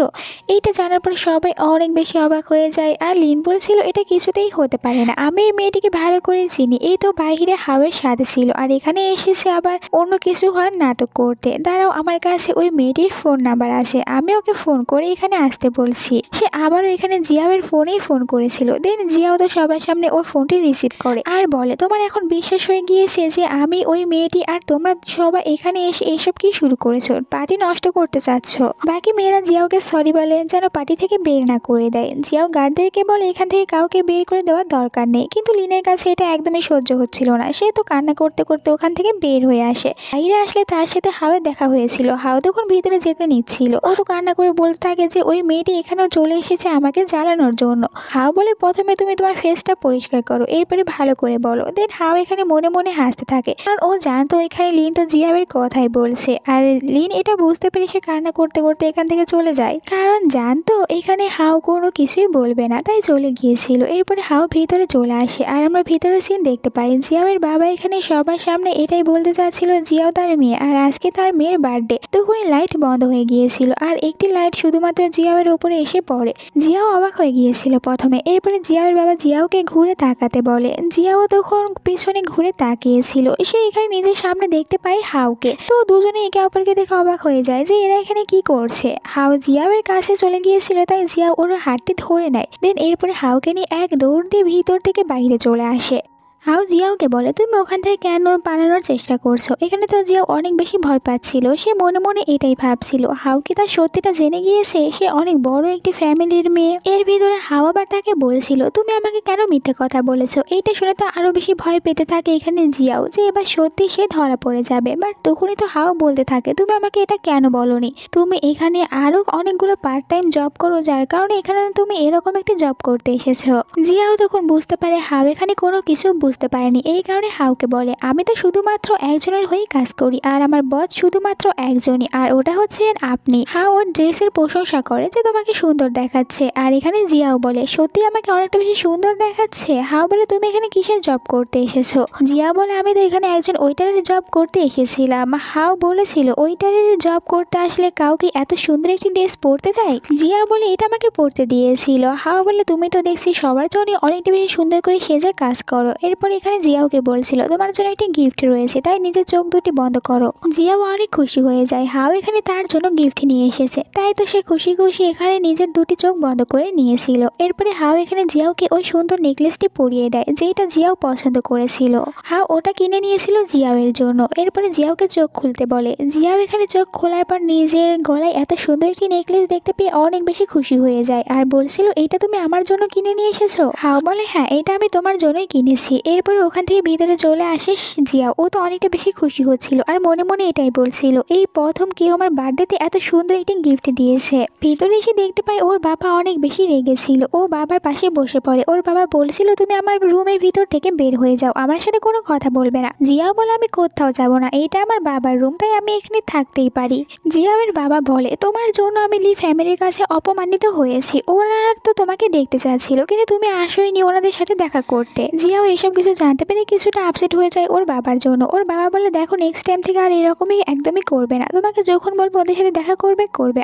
এইটা জানার পর সবাই অনেক বেশি অবাক হয়ে যায়, আর লিন বলছিল এটা কিছুতেই হতে পারে না, আমি এই মেয়েটিকে ভালো করে চিনি, এই তো বাইরে হাওয়ের সাথে ছিল আর এখানে এসেছে আবার অন্য কিছু হওয়ার নাটক করতে। দাঁড়াও, আমার কাছে ওই মেয়েটির ফোন নাম্বার আছে, আমি ওকে ফোন করে এখানে আসতে বলছি। সে আবারও এখানে জিয়াওয়ের ফোনেই ফোন করেছিল। দেন জিয়াও তো সবার সামনে ওর ফোনটি রিসিভ করে আর বলে তোমার এখন বিশ্বাস হয়ে গিয়েছে যে আমি ওই মেয়েটি, আর তোমরা সবাই এখানে এসে এইসব কি শুরু করেছো, পার্টি নষ্ট করতে চাচ্ছ। বাকি মেয়েরা জিয়াওকে সরি বলে যেন পার্টি থেকে বের না করে দেয়। জিয়াও গার্ডদেরকে বলে এখান থেকে কাউকে বের করে দেওয়ার দরকার নেই, কিন্তু লিনের কাছে এটা একদমই সহ্য হচ্ছিল না। সে তো কান্না করতে করতে ওখান থেকে বের হয়ে আসে। বাইরে আসলে তার সাথে হাওয়ের দেখা হয়েছিল, হাও তখন ভিতরে যেতে নিচ্ছিল। ও তো কান্না করে বলতে থাকে যে ওই মেয়েটি এখানেও চলে এসেছে আমাকে জ্বালানোর জন্য। হাও বলে প্রথমে তুমি তোমার ফেসটা পরিষ্কার করো, এরপরে ভালো করে বলো। দেন হাও এখানে মনে মনে হাসতে থাকে, কারণ ও জানতো এখানে লিন তো জিয়াবের কথাই বলছে। আর লিন এটা বুঝতে পেরে সে কান্না করতে করতে এখান থেকে চলে যায়, কারণ জানতো এখানে হাও কোনো কিছুই বলবে না, তাই চলে গিয়েছিল। এরপরে হাও ভিতরে চলে আসে, আর আমরা ভিতরে সিন দেখতে পাই জিয়াবের বাবা এখানে সবার সামনে এটাই বলতে চাচ্ছিল জিয়াও তার মেয়ে, আর আজকে তার মেয়ের বার্থডে। তখনই লাইট বন্ধ হয়ে গিয়েছিল, আর একটি লাইট শুধুমাত্র জিয়াওয়ের উপরে এসে পড়ে। জিয়াও অবাক হয়ে গিয়েছিল প্রথমে, এরপরে জিয়াওয়ের বাবা জিয়াওকে ঘুরে তাকাতে বলে। জিয়াও তখন পিছনে ঘুরে তাকিয়েছিল, সে এখানে নিজের সামনে দেখতে পায় হাওকে। তো দুজনে একে অপরকে দেখে অবাক হয়ে যায় যে এরা এখানে কি করছে। হাও জিয়াওয়ের কাছে চলে গিয়েছিল, তাই জিয়াও ওর হাতটি ধরে নেয়। দেন এরপরে হাওকে নিয়ে এক দৌড় দিয়ে ভিতর থেকে বাইরে চলে আসে। হাও জিয়াওকে বলে তুমি ওখান থেকে কেন পালানোর চেষ্টা করছো। এখানে তো জিয়াও অনেক বেশি ভয় পাচ্ছিল, সে মনে মনে এটাই ভাবছিল হাও কি তার সত্যিটা জেনে গিয়েছে, সে অনেক বড় একটি ফ্যামিলির মেয়ে। এর ভিতরে হাও আবার তাকে বলছিল তুমি আমাকে কেন মিথ্যে কথা বলেছো। এইটা শুনে তো আরো বেশি ভয় পেতে থাকে এখানে জিয়াও, যে এবার সত্যি সে ধরা পড়ে যাবে। বাট তখনই তো হাও বলতে থাকে তুমি আমাকে এটা কেন বলনি, তুমি এখানে আরো অনেকগুলো পার্ট টাইম জব করো, যার কারণে এখানে তুমি এরকম একটি জব করতে এসেছো। জিয়াও তখন বুঝতে পারে হাও এখানে কোনো কিছু বুঝতে পারেনি, এই কারণে হাওকে বলে আমি তো শুধুমাত্র একজনের হয়েই কাজ করি, আর আমার বস শুধুমাত্র একজনই, আর ওটা হচ্ছেন আপনি। হাও ওর ড্রেসের প্রশংসা করে যে তোমাকে সুন্দর দেখাচ্ছে, আর এখানে জিয়াও বলে সত্যি আমাকে অনেকটা বেশি সুন্দর দেখাচ্ছে। হাও বলে তুমি এখানে কিসের জব করতে এসেছো। জিয়া বলে আমি তো এখানে একজন ওয়েটারের জব করতে এসেছিলাম। হাও বলেছিল ওয়েটারের জব করতে আসলে কাউকে এত সুন্দর একটি ড্রেস পরতে দেয়। জিয়া বলে এটা আমাকে পরতে দিয়েছিল। হাও বলে তুমি তো দেখছি সবার জন্য অনেকটা বেশি সুন্দর করে সেজে কাজ করো। এরপর এখানে জিয়াওকে বলছিল তোমার জন্য একটি গিফট রয়েছে, তাই নিজের চোখ দুটি বন্ধ করো। জিয়াও অনেক খুশি হয়ে যায়, হাও এখানে তার জন্য গিফট নিয়ে এসেছে, তাই তো সে খুশি খুশি এখানে নিজের দুটি চোখ বন্ধ করে নিয়েছিল। এরপরে হাও এখানে জিয়াওকে ওই সুন্দর নেকলেসটি পরিয়ে দেয়, যেটা জিয়াও পছন্দ করেছিল। হাও ওটা কিনে নিয়েছিল জিয়াওয়ের জন্য। এরপরে জিয়াওকে চোখ খুলতে বলে। জিয়াও এখানে চোখ খোলার পর নিজের গলায় এত সুন্দর একটি নেকলেস দেখতে পেয়ে অনেক বেশি খুশি হয়ে যায়, আর বলছিল এইটা তুমি আমার জন্য কিনে নিয়ে এসেছো। হাও বলে হ্যাঁ, এটা আমি তোমার জন্যই কিনেছি। এরপর ওখান থেকে ভিতরে চলে আসে জিয়া। ও তো অনেকটা বেশি খুশি হচ্ছিল আর মনে মনে এটাই বলছিল, এই প্রথম কেউ আমার বার্থডেতে এত সুন্দর একটি গিফট দিয়েছে। ভিতরে এসে দেখতে পায় ওর বাবা অনেক বেশি রেগেছিল। ও বাবার পাশে বসে পড়ে। ওর বাবা বলছিল, তুমি আমার রুমের ভিতর থেকে বের হয়ে যাও, আমার সাথে কোনো কথা বলবে না। জিয়াও বলে, আমি কোথাও যাব না, এটা আমার বাবার রুম, তাই আমি এখানে থাকতেই পারি। জিয়াওয়ের বাবা বলে, তোমার জন্য আমি লি ফ্যামিলির কাছে অপমানিত হয়েছি। ওরা তো তোমাকে দেখতে চাচ্ছিল কিন্তু তুমি আসোইনি ওনাদের সাথে দেখা করতে। জিয়াও এসব কিছু জানতে পেরে কিছুটা আপসেট হয়ে যায় ওর বাবার জন্য। ওর বাবা বলে, দেখো নেক্সট টাইম থেকে আর এরকমই একদমই করবে না, তোমাকে যখন বলবো ওদের সাথে দেখা করবে।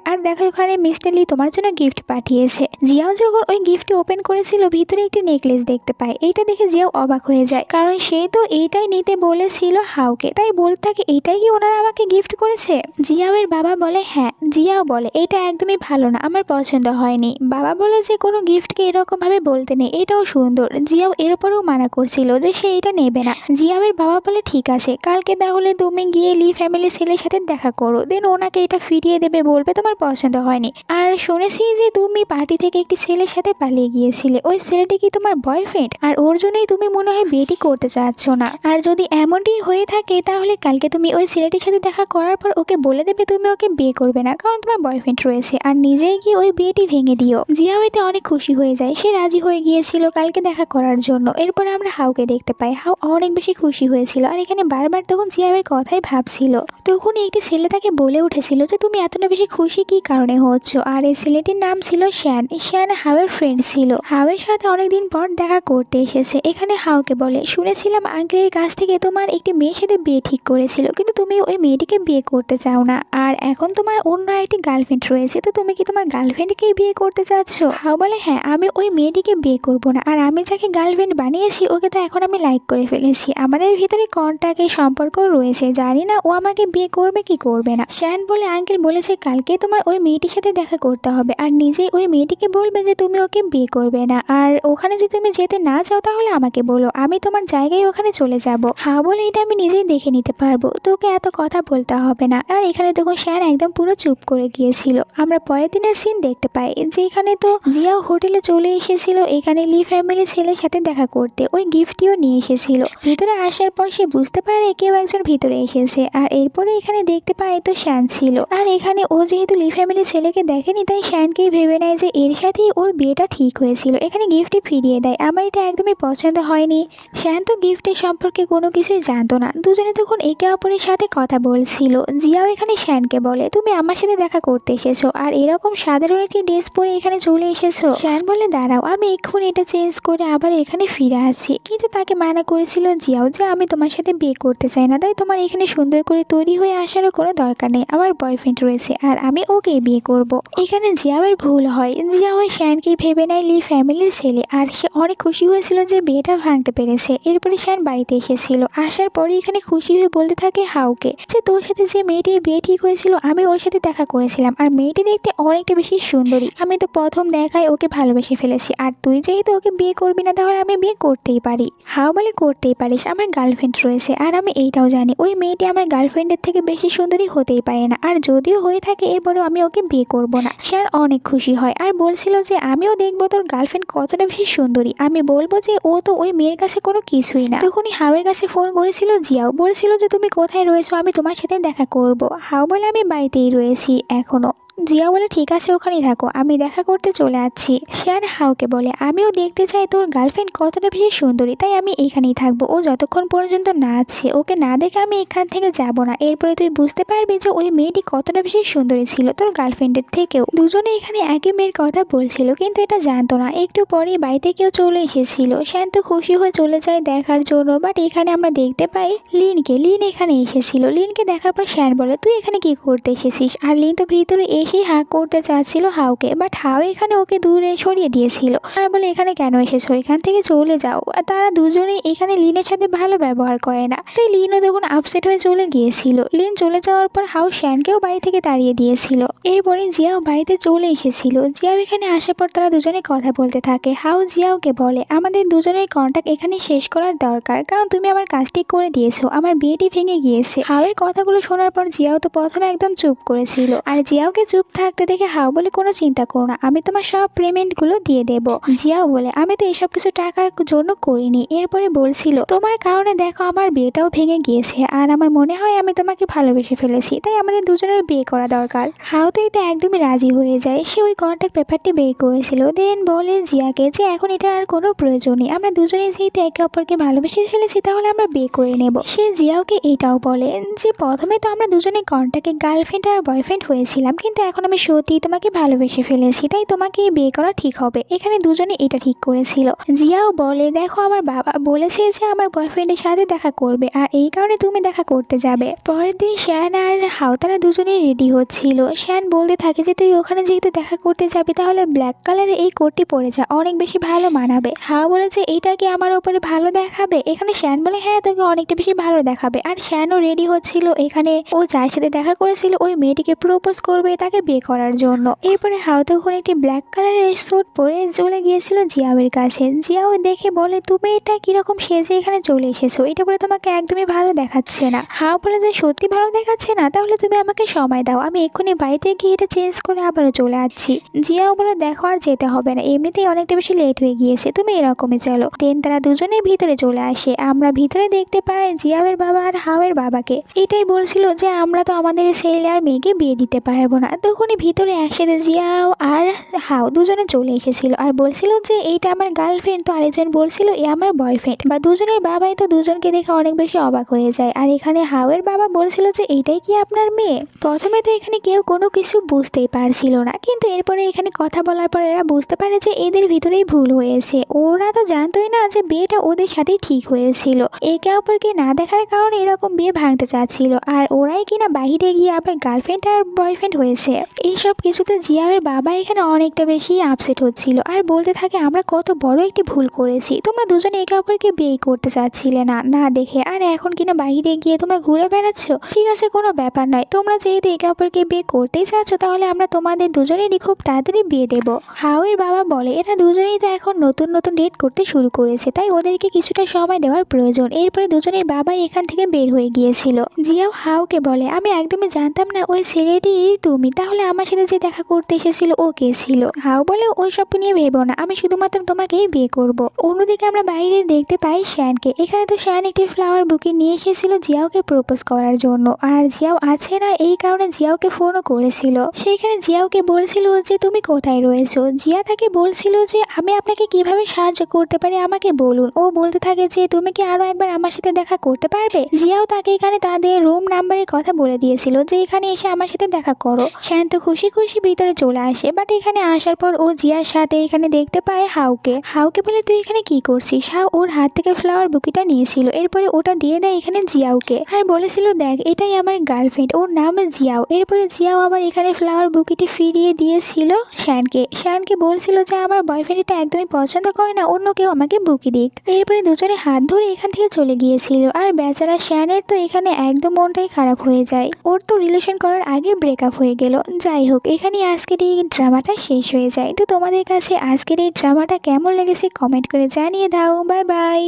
আর দেখো এখানে মিস্টার লি তোমার জন্য গিফট পাঠিয়েছে। জিয়াও যখন ওই গিফটটি ওপেন করেছিল ভিতরে একটি নেকলেস দেখতে পায়। এইটা দেখে জিয়াও অবাক হয়ে যায়, কারণ সে তো এইটাই নিতে বলেছিল হাউকে, তাই বলতে থাকে, এইটাই কি ওনারা আমাকে গিফট করেছে? জিয়াওয়ের বাবা বলে হ্যাঁ। জিয়াও বলে, এটা একদমই ভালো না, আমার পছন্দ হয়নি। বাবা বলে যে কোনো গিফটকে এরকম ভাবে বলতে নেই, এটাও সুন্দর। জিয়াও এর উপরেও মানা করছিল যে সে এটা নেবে না। জিয়াওয়ের বাবা বলে, ঠিক আছে, কালকে তাহলে তুমি গিয়ে লি ফ্যামিলি ছেলের সাথে দেখা করো, দেন ওনাকে এটা ফিরিয়ে দেবে, বলবে তোমার পছন্দ হয়নি। আর শুনেছি যে তুমি পার্টি থেকে একটি ছেলের সাথে পালিয়ে গিয়েছিলে, ওই ছেলেটি কি তোমার বয়ফ্রেন্ড? আর ওর জন্যই তুমি মনে হয় বিয়েটি করতে চাচ্ছ না। আর যদি এমনটি হয়ে থাকে তাহলে কালকে তুমি ওই ছেলেটির সাথে দেখা করার পর ওকে বলে দেবে তুমি ওকে বিয়ে করবে না, কারণ তোমার বয়ফ্রেন্ড রয়েছে, আর নিজেই গিয়ে ওই বিয়েটি ভেঙে দিও। জিয়াও এতে অনেক খুশি হয়ে যায়, সে রাজি হয়ে গিয়েছিল কালকে দেখা করার জন্য। এরপর আমরা হাউকে দেখতে পাই। হাউ অনেক বেশি খুশি হয়েছিল আর এখানে বারবার তখন জিয়াওয়ের কথাই ভাবছিল। তখন একটি ছেলে তাকে বলে উঠেছিল যে তুমি এতটা বেশি খুশি কি কারণে হচ্ছ? আর এই ছেলেটির নাম ছিল শ্যান। শ্যান হাউয়ের ফ্রেন্ড ছিল, হাউয়ের সাথে অনেকদিন পর দেখা করতে এসেছে। এখানে হাউকে বলে, শুনেছিলাম আঙ্কেলের কাছ থেকে তোমার একটি মেয়ের সাথে বিয়ে ঠিক করেছিল, কিন্তু তুমি ওই মেয়েটিকে বিয়ে করতে চাও না, আর এখন তোমার অন্য একটি গার্লফ্রেন্ড রয়েছে, তো তুমি কি তোমার গার্লফ্রেন্ডকেই বিয়ে করতে চাচ্ছ? হাউ বলে, হ্যাঁ, আমি ওই মেয়েটিকে বিয়ে করব না, আর আমি যাকে গার্লফ্রেন্ড বানিয়েছি ওকে তো এখন আমি লাইক করে ফেলেছি, আমাদের ভিতরে কন্টাক্টের সম্পর্ক রয়েছে, জানি না ও আমাকে বিয়ে করবে কি করবে না। শ্যান বলে, আঙ্কেল বলেছে কালকে তোমার ওই মেয়েটির সাথে দেখা করতে হবে, আর নিজেই ওই মেয়েটিকে বলবে যে তুমি ওকে বিয়ে করবে না, আর ওখানে যদি তুমি যেতে না চাও তাহলে আমাকে বলো, আমি তোমার জায়গায় ওখানে চলে যাব। হা বলে, এটা আমি নিজেই দেখে নিতে পারবো, তোকে এত কথা বলতে হবে না। আর এখানে তখন শ্যান একদম পুরো চুপ করে গিয়েছিল। আমরা পরের দিনের সিন দেখতে পাই যে এখানে তো জিয়াও হোটেলে চলে এসেছিল এখানে লি ফ্যামিলি ছেলের সাথে দেখা করতে, ওই গিফটটিও নিয়ে এসেছিল। ভিতরে আসার পর সে বুঝতে পারে কেউ একজন ভিতরে এসেছে, আর এরপরে এখানে দেখতে পায় তো শ্যান ছিল। আর এখানে ও যেহেতু লি ফ্যামিলি ছেলেকে দেখেনি তাই শ্যানকেই ভেবে নেয় যে এর সাথেই ওর বিয়েটা ঠিক হয়েছিল। এখানে গিফটটি ফিরিয়ে দেয়, আমার এটা একদমই পছন্দ হয়নি। শ্যান তো গিফটের সম্পর্কে কোনো কিছুই জানতো না। দুজনে তখন একে অপরের সাথে কথা বলছিল। জিয়াও এখানে শ্যানকে বলে, তুমি আমার সাথে দেখা করতে এসেছো আর এরকম সাধারণ একটি ড্রেস পরে এখানে চলে এসেছো? শ্যান বলে, দাঁড়াও, আমি এক্ষুনি এটা চেঞ্জ করে আবার এখানে ফিরে আসছি। কিন্তু তাকে মানা করেছিল জিয়াও যে আমি তোমার সাথে বিয়ে করতে চাই না, তাই তোমার এখানে সুন্দর করে তৈরি হয়ে আসারও কোনো দরকার নেই, আমার বয়ফ্রেন্ড রয়েছে আর আমি ওকেই বিয়ে করব। এখানে জিয়াওয়ের ভুল হয়। জিয়াও শ্যানকে ভেবে নেয় লি ফ্যামিলির ছেলে, আর সে অনেক খুশি হয়েছিল যে বিয়েটা ভাঙতে পেরেছে। এরপরে শ্যান বাড়িতে এসেছিল, আসার পরে এখানে খুশি হয়ে বলতে থাকে হাউকে যে তোর সাথে যে মেয়েটির বিয়ে ঠিক হয়েছিল আমি ওর সাথে দেখা করেছিলাম, আর মেয়েটি দেখতে অনেকটা বেশি সুন্দরী, আমি তো প্রথম দেখায় ওকে ভালোবেসে ফেলেছি, আর তুই যেহেতু ওকে বিয়ে করবি না তাহলে আমি বিয়ে করতেই পারি। হাউ বলে, করতেই পারিস, আমার গার্লফ্রেন্ড রয়েছে, আর আমি এইটাও জানি ওই মেয়েটি আমার গার্লফ্রেন্ডের থেকে বেশি সুন্দরী হতেই পারে না, আর যদিও হয়ে থাকে এরপরেও আমি ওকে বিয়ে করব না। শ্যান অনেক খুশি হয় আর বলছিল যে আমিও দেখবো তোর গার্লফ্রেন্ড কতটা বেশি সুন্দরী, আমি বলবো যে ও তো ওই মেয়ের কাছে কোনো কিছুই না। তখনই হাউয়ের কাছে ফোন করেছিল জিয়াও, বলছিল যে তুমি কোথায় রয়েছো, আমি তোমার সাথে দেখা করব। হাউ বলে, আমি বাড়িতেই রয়েছি এখনো। জিয়া বলে, ঠিক আছে ওখানেই থাকো, আমি দেখা করতে চলে আসছি। শ্যান হাউকে বলে, আমিও দেখতে চাই তোর গার্লফ্রেন্ড কতটা বেশি সুন্দরী, তাই আমি এখানেই থাকবো, ও যতক্ষণ পর্যন্ত না আছে ওকে না দেখে আমি এখান থেকে যাব না, এরপরে তুই বুঝতে পারবি যে ওই মেয়েটি কতটা বেশি সুন্দরী ছিল তোর গার্লফ্রেন্ডের থেকেও। দুজনে এখানে একই মেয়ের কথা বলছিল কিন্তু এটা জানতো না। একটু পরে বাড়িতে কেউ চলে এসেছিল, শ্যান তো খুশি হয়ে চলে যায় দেখার জন্য। বাট এখানে আমরা দেখতে পাই লিনকে। লিন এখানে এসেছিল। লিনকে দেখার পর শ্যান বলে, তুই এখানে কি করতে এসেছিস? আর লিন তো ভিতরে এসেই হাঁক করতে চাচ্ছিল হাউকে, বাট হাউ এখানে ওকে দূরে সরিয়ে দিয়েছিল আর বলে, এখানে কেন এসেছো, এখান থেকে চলে যাও। আর তারা দুজনেই এখানে লিনের সাথে ভালো ব্যবহার করে না, তাই লিনও তখন আপসেট হয়ে চলে গিয়েছিল। লিন চলে যাওয়ার পর হাউ শ্যানকেও বাড়ি থেকে তাড়িয়ে দিয়েছিল। এরপরে জিয়াও বাড়িতে চলে এসেছিল। জিয়াও এখানে আসার পর তারা দুজনে কথা বলতে থাকে। হাউ জিয়াওকে বলে, আমাদের দুজনের কন্ট্যাক্ট এখানে শেষ করার দরকার, কারণ তুমি আমার কাজটি করে দিয়েছো, আমার বিয়েটি ভেঙে গিয়েছে। হাউয়ের কথাগুলো শোনার পর জিয়াও তো প্রথমে একদম চুপ করেছিল, আর জিয়াওকে চুপ চুপ থাকতে দেখে হাও বলে, কোনো চিন্তা করো না, আমি তোমার সব পেমেন্টগুলো দিয়ে দেব। জিয়াও বলে, আমি তো এসব কিছু টাকার জন্য করিনি। এরপরে বলছিল, তোমার কারণে দেখো আমার বিয়েটাও ভেঙে গিয়েছে, আর আমার মনে হয় আমি তোমাকে ভালোবেসে ফেলেছি, তাই আমাদের দুজনের বিয়ে করা দরকার। হাও তো এতে একদমই রাজি হয়ে যায়। সে ওই কন্ট্যাক্ট পেপারটি বের করেছিল, দেন বলে জিয়াকে যে এখন এটা আর কোনো প্রয়োজন নেই, আমরা দুজনেই যেহেতু একে অপরকে ভালোবেসে ফেলেছি তাহলে আমরা বিয়ে করে নেব। সে জিয়াওকে এটাও বলে যে প্রথমে তো আমরা দুজনে কন্ট্যাক্টে গার্লফ্রেন্ড আর বয়ফ্রেন্ড হয়েছিলাম, কিন্তু এখন আমি সত্যি তোমাকে ভালোবেসে ফেলেছি, তাই তোমাকে বিয়ে করা ঠিক হবে। এখানে দুজনে এটা ঠিক করেছিল। জিয়াও বলে, দেখো আমার বাবা বলেছে যে আমার বয়ফ্রেন্ডের সাথে দেখা করবে, আর এই কারণে তুমি দেখা করতে যাবে। পরের দিন শ্যান আর হাও তারা দুজনেই রেডি হচ্ছিল। শ্যান বলতে থাকে যে তুই ওখানে যেহেতু দেখা করতে যাবি তাহলে ব্ল্যাক কালারের এই কোটটি পরে যা, অনেক বেশি ভালো মানাবে। হাও বলেছে এইটা কি আমার উপরে ভালো দেখাবে? এখানে শ্যান বলে, হ্যাঁ তোকে অনেকটা বেশি ভালো দেখাবে। আর শ্যানও রেডি হচ্ছিল, এখানে ও যার সাথে দেখা করেছিল ওই মেয়েটিকে প্রপোজ করবে তাকে বিয়ে করার জন্য। এরপরে হাও তখন একটি ব্ল্যাক কালারের স্যুট পরে চলে গিয়েছিল জিয়াওয়ের কাছে। জিয়াও দেখে বলে, তুমি এটা কিরকম সেজে এখানে চলে এসেছো, এটা পরে তোমাকে একদমই ভালো দেখাচ্ছে না। হাও বলে যে সত্যি ভালো দেখাচ্ছে না, তাহলে তুমি আমাকে সময় দাও, আমি এক্ষুনি বাড়িতে গিয়ে এটা চেঞ্জ করে আবারও চলে আসছি। জিয়াও বলে, দেখো আর যেতে হবে না, এমনিতেই অনেকটা বেশি লেট হয়ে গিয়েছে, তুমি এরকমই চলো। দেন তারা দুজনেই ভিতরে চলে আসে। আমরা ভিতরে দেখতে পাই জিয়াওয়ের বাবা আর হাওয়ের বাবাকে। এটাই বলছিল যে আমরা তো আমাদের ছেলে আর মেয়েকে বিয়ে দিতে পারবো না। তখনই ভিতরে একসাথে জিয়াও আর হাও দুজনে চলে এসেছিল আর বলছিল যে এইটা আমার গার্লফ্রেন্ড, তো আরেকজন বলছিল এ আমার বয়ফ্রেন্ড। বা দুজনের বাবাই তো দুজনকে দেখে অনেক বেশি অবাক হয়ে যায়। আর এখানে হাওয়ের বাবা বলছিল যে এইটাই কি আপনার মেয়ে? প্রথমে তো এখানে কেউ কোনো কিছু বুঝতেই পারছিল না, কিন্তু এরপরে এখানে কথা বলার পর এরা বুঝতে পারে যে এদের ভিতরেই ভুল হয়েছে। ওরা তো জানতোই না যে বিয়েটা ওদের সাথেই ঠিক হয়েছিল, একে অপরকে না দেখার কারণে এরকম বিয়ে ভাঙতে চাচ্ছিল, আর ওরাই কিনা বাহিরে গিয়ে আবার গার্লফ্রেন্ড আর বয়ফ্রেন্ড হয়েছে। এইসব কিছুতে জিয়াওয়ের বাবা এখানে অনেকটা বেশি আপসেট হচ্ছিল আর বলতে থাকে, আমরা কত বড় একটি ভুল করেছি, তোমরা দুজনে একে অপরকে বিয়ে করতে চাচ্ছিলে না না দেখে, আর এখন কিনা বাহিরে গিয়ে তোমরা ঘুরে বেড়াচ্ছ। ঠিক আছে, কোনো ব্যাপার নয়, তোমরা যেহেতু একে অপরকে বিয়ে করতেই চাচ্ছ তাহলে আমরা তোমাদের দুজনেরই খুব তাড়াতাড়ি বিয়ে দেব। হাওয়ের বাবা বলে, এরা দুজনেই তো এখন নতুন নতুন ডেট করতে শুরু করেছে, তাই ওদেরকে কিছুটা সময় দেওয়ার প্রয়োজন। এরপরে দুজনের বাবাই এখান থেকে বের হয়ে গিয়েছিল। জিয়াও হাওকে বলে, আমি একদমই জানতাম না ওই ছেলেটি তুমি, তাহলে আমার সাথে যে দেখা করতে এসেছিল ও কে ছিল? হাও বলে, ওই সব নিয়ে ভেবো না, আমি শুধুমাত্র তোমাকেই বিয়ে করব। অন্যদিকে আমরা বাইরে দেখতে পাই শ্যানকে। এখানে তো শ্যান একটি ফ্লাওয়ার বুকে নিয়ে এসেছিল জিয়াওকে প্রপোজ করার জন্য, আর জিয়াও আছে না এই কারণে জিয়াওকে ফোনও করেছিল। সেইখানে জিয়াওকে বলছিল যে তুমি কোথায় রয়েছো। জিয়া তাকে বলছিল যে আমি আপনাকে কিভাবে সাহায্য করতে পারি আমাকে বলুন। ও বলতে থাকে যে তুমি কি আরো একবার আমার সাথে দেখা করতে পারবে? জিয়াও তাকে এখানে তাদের রুম নাম্বারের কথা বলে দিয়েছিল যে এখানে এসে আমার সাথে দেখা করো। শ্যান তো খুশি খুশি ভিতরে চলে আসে, বাট এখানে আসার পর ও জিয়ার সাথে এখানে দেখতে পায় হাওকে। হাওকে বলে, তুই এখানে কি করছিস? হাও ওর হাত থেকে ফ্লাওয়ার বুকিটা নিয়েছিল, এরপরে ওটা দিয়ে দেয় এখানে জিয়াওকে আর বলেছিল, দেখ এটাই আমার গার্লফ্রেন্ড, ওর নাম জিয়াও। এরপরে জিয়াও আবার এখানে ফ্লাওয়ার বুকিটি ফিরিয়ে দিয়েছিল শ্যানকে। শ্যানকে বলছিল যে আমার বয়ফ্রেন্ড এটা একদমই পছন্দ করে না, অন্য কেউ আমাকে বুকি দিক। এরপরে দুজনে হাত ধরে এখান থেকে চলে গিয়েছিল। আর বেচারা শ্যানের তো এখানে একদম মনটাই খারাপ হয়ে যায়, ওর তো রিলেশন করার আগে ব্রেকআপ হয়ে গেল। যাই হোক, এখানে আজকের এই ড্রামাটা শেষ হয়ে যায়। তো তোমাদের কাছে আজকের এই ড্রামাটা কেমন লেগেছে কমেন্ট করে জানিয়ে দাও। Bye bye.